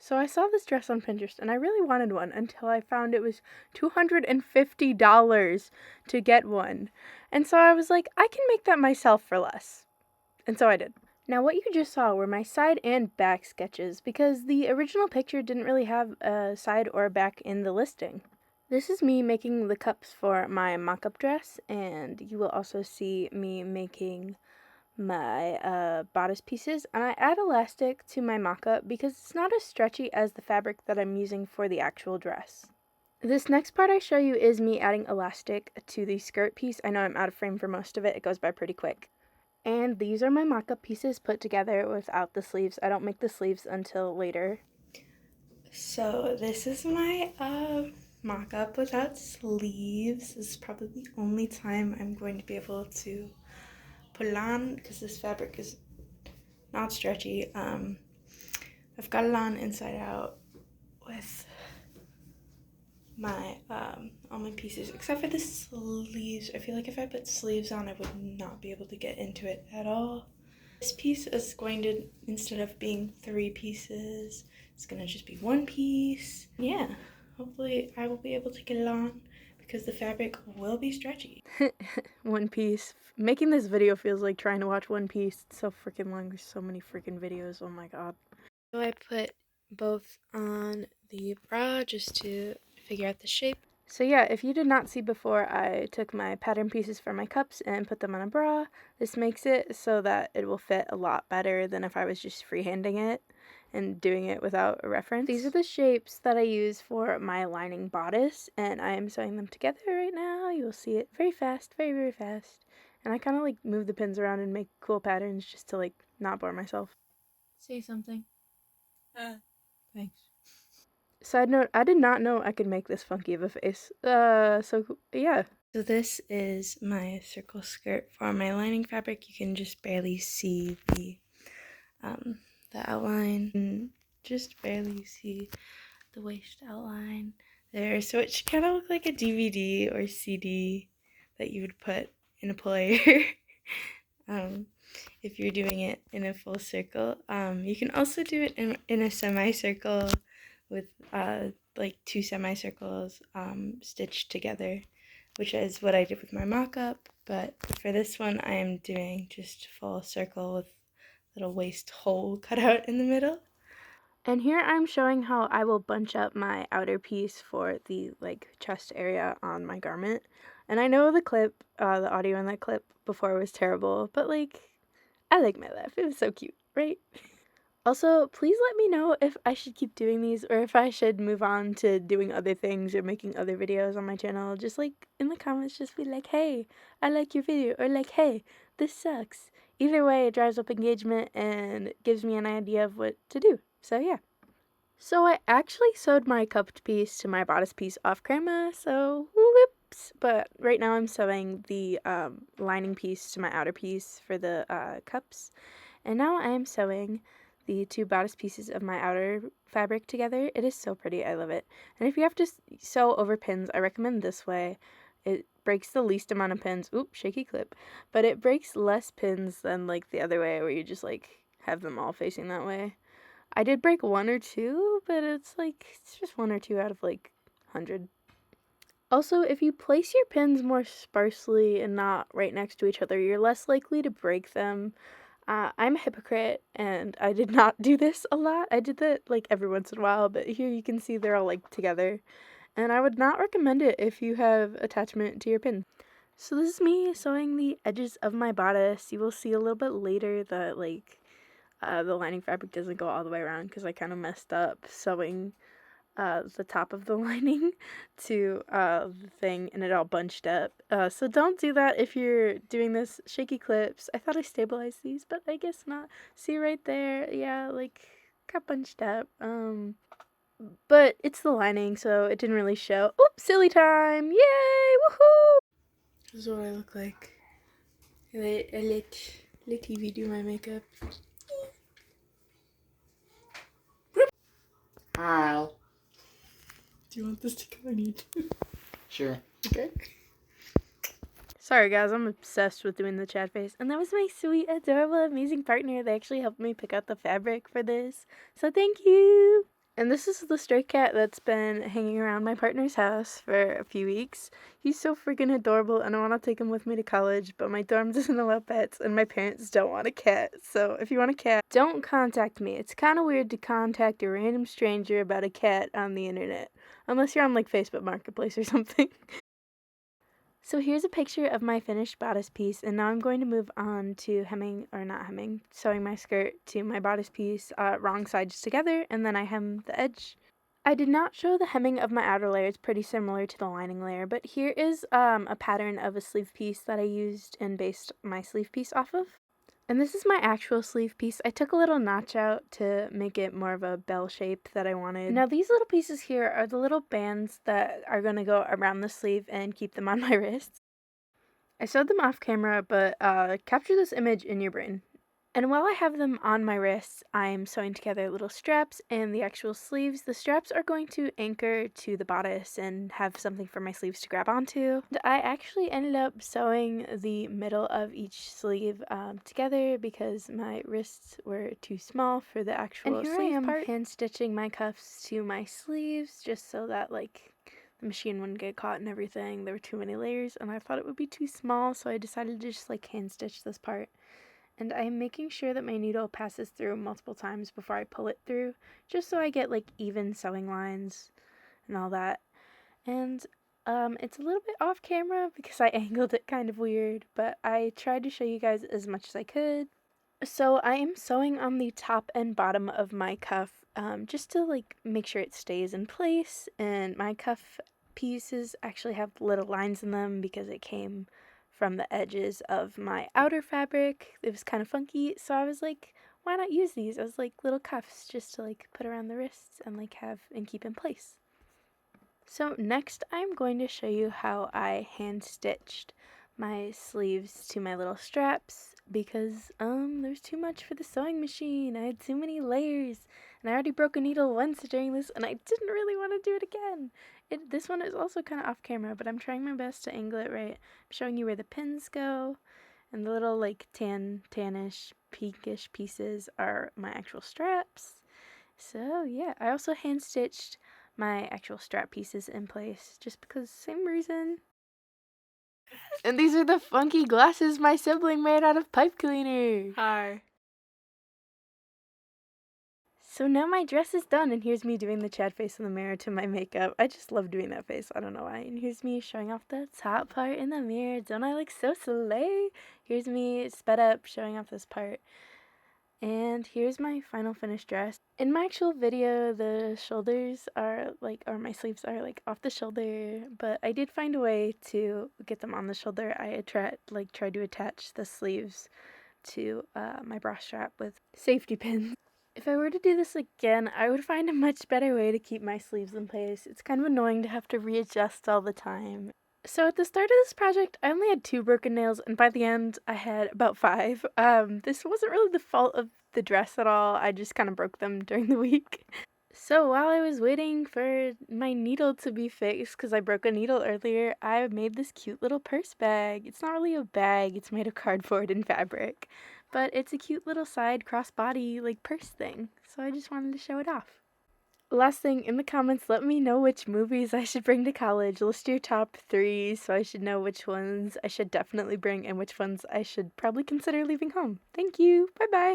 So I saw this dress on Pinterest and I really wanted one until I found it was $250 to get one. And so I was like, I can make that myself for less. And so I did. Now what you just saw were my side and back sketches because the original picture didn't really have a side or a back in the listing. This is me making the cups for my mock-up dress, and you will also see me making my bodice pieces, and I add elastic to my mock-up because it's not as stretchy as the fabric that I'm using for the actual dress. This next part I show you is me adding elastic to the skirt piece. I know I'm out of frame for most of it. It goes by pretty quick. And these are my mock-up pieces put together without the sleeves. I don't make the sleeves until later. So this is my mock-up without sleeves. This is probably the only time I'm going to be able to put it on because this fabric is not stretchy. I've got it on inside out with my all my pieces except for the sleeves. I feel like if I put sleeves on I would not be able to get into it at all. This piece is going to, instead of being 3 pieces, it's gonna just be 1 piece. Yeah, hopefully I will be able to get it on because the fabric will be stretchy. One Piece. Making this video feels like trying to watch One Piece. It's so freaking long. There's so many freaking videos. Oh my god. So I put both on the bra just to figure out the shape. So yeah, if you did not see before, I took my pattern pieces for my cups and put them on a bra. This makes it so that it will fit a lot better than if I was just freehanding it and doing it without a reference. These are the shapes that I use for my lining bodice, and I am sewing them together right now. You will see it very fast, very, very fast. And I kind of like move the pins around and make cool patterns just to like not bore myself. Say something. Thanks. Side note, I did not know I could make this funky of a face. So yeah. So this is my circle skirt for my lining fabric. You can just barely see the outline, and just barely see the waist outline there. So it should kind of look like a DVD or CD that you would put in a player. If you're doing it in a full circle. You can also do it in a semicircle with like 2 semicircles stitched together, which is what I did with my mock-up. But for this one, I am doing just full circle with little waist hole cut out in the middle. And here I'm showing how I will bunch up my outer piece for the like chest area on my garment. And I know the audio in that clip before was terrible, but like, I like my laugh. It was so cute, right? Also, please let me know if I should keep doing these or if I should move on to doing other things or making other videos on my channel. Just like in the comments, just be like, hey, I like your video, or like, hey, this sucks. Either way, it drives up engagement and gives me an idea of what to do. So yeah. So I actually sewed my cupped piece to my bodice piece off camera, so whoops. But right now I'm sewing the lining piece to my outer piece for the cups. And now I'm sewing the 2 bodice pieces of my outer fabric together. It is so pretty. I love it. And if you have to sew over pins, I recommend this way. It breaks the least amount of pins. Oops, shaky clip. But it breaks less pins than like the other way where you just like have them all facing that way. I did break 1 or 2, but it's just 1 or 2 out of like 100. Also, if you place your pins more sparsely and not right next to each other, you're less likely to break them. I'm a hypocrite, and I did not do this a lot. I did that, like, every once in a while, but here you can see they're all, like, together. And I would not recommend it if you have attachment to your pin. So this is me sewing the edges of my bodice. You will see a little bit later that, like, the lining fabric doesn't go all the way around because I kind of messed up sewing the top of the lining to the thing, and it all bunched up. So don't do that if you're doing this. Shaky clips. I thought I stabilized these, but I guess not. See right there? Yeah, like, got bunched up. But it's the lining, so it didn't really show. Oops, silly time! Yay! Woohoo! This is what I look like. I let Evie do my makeup. Hi. Do you want this to go on YouTube? Sure. Okay. Sorry guys, I'm obsessed with doing the chat face. And that was my sweet, adorable, amazing partner. They actually helped me pick out the fabric for this. So thank you! And this is the stray cat that's been hanging around my partner's house for a few weeks. He's so freaking adorable, and I want to take him with me to college, but my dorm doesn't allow pets, and my parents don't want a cat. So if you want a cat, don't contact me. It's kind of weird to contact a random stranger about a cat on the internet, unless you're on like Facebook Marketplace or something. So here's a picture of my finished bodice piece, and now I'm going to move on to sewing my skirt to my bodice piece, wrong sides together, and then I hem the edge. I did not show the hemming of my outer layer. It's pretty similar to the lining layer, but here is a pattern of a sleeve piece that I used and based my sleeve piece off of. And this is my actual sleeve piece. I took a little notch out to make it more of a bell shape that I wanted. Now these little pieces here are the little bands that are going to go around the sleeve and keep them on my wrists. I sewed them off camera, but capture this image in your brain. And while I have them on my wrists, I'm sewing together little straps and the actual sleeves. The straps are going to anchor to the bodice and have something for my sleeves to grab onto. And I actually ended up sewing the middle of each sleeve together because my wrists were too small for the actual sleeve part. And here I am hand stitching my cuffs to my sleeves just so that like the machine wouldn't get caught and everything. There were too many layers and I thought it would be too small, so I decided to just like hand stitch this part. And I'm making sure that my needle passes through multiple times before I pull it through, just so I get like even sewing lines and all that. And it's a little bit off camera because I angled it kind of weird, but I tried to show you guys as much as I could. So I am sewing on the top and bottom of my cuff just to like make sure it stays in place, and my cuff pieces actually have little lines in them because it came from the edges of my outer fabric. It was kind of funky, so I was like, why not use these as like little cuffs just to like put around the wrists and like have and keep in place. So next I'm going to show you how I hand stitched my sleeves to my little straps because there's too much for the sewing machine. I had too many layers and I already broke a needle once during this and I didn't really want to do it again. This one is also kind of off camera, but I'm trying my best to angle it right. I'm showing you where the pins go, and the little like tannish pinkish pieces are my actual straps. So yeah, I also hand stitched my actual strap pieces in place just because same reason. And these are the funky glasses my sibling made out of pipe cleaner. Hi. So now my dress is done, and here's me doing the Chad face in the mirror to my makeup. I just love doing that face, I don't know why. And here's me showing off the top part in the mirror. Don't I look so slay? Here's me sped up showing off this part. And here's my final finished dress. In my actual video, the shoulders are like, or my sleeves are like off the shoulder, but I did find a way to get them on the shoulder. I tried to attach the sleeves to my bra strap with safety pins. If I were to do this again, I would find a much better way to keep my sleeves in place. It's kind of annoying to have to readjust all the time. So at the start of this project, I only had 2 broken nails, and by the end, I had about 5. This wasn't really the fault of the dress at all. I just kind of broke them during the week. So while I was waiting for my needle to be fixed, because I broke a needle earlier, I made this cute little purse bag. It's not really a bag, it's made of cardboard and fabric, but it's a cute little side crossbody like purse thing, so I just wanted to show it off. Last thing, in the comments, let me know which movies I should bring to college. List your top 3 so I should know which ones I should definitely bring and which ones I should probably consider leaving home. Thank you. Bye-bye.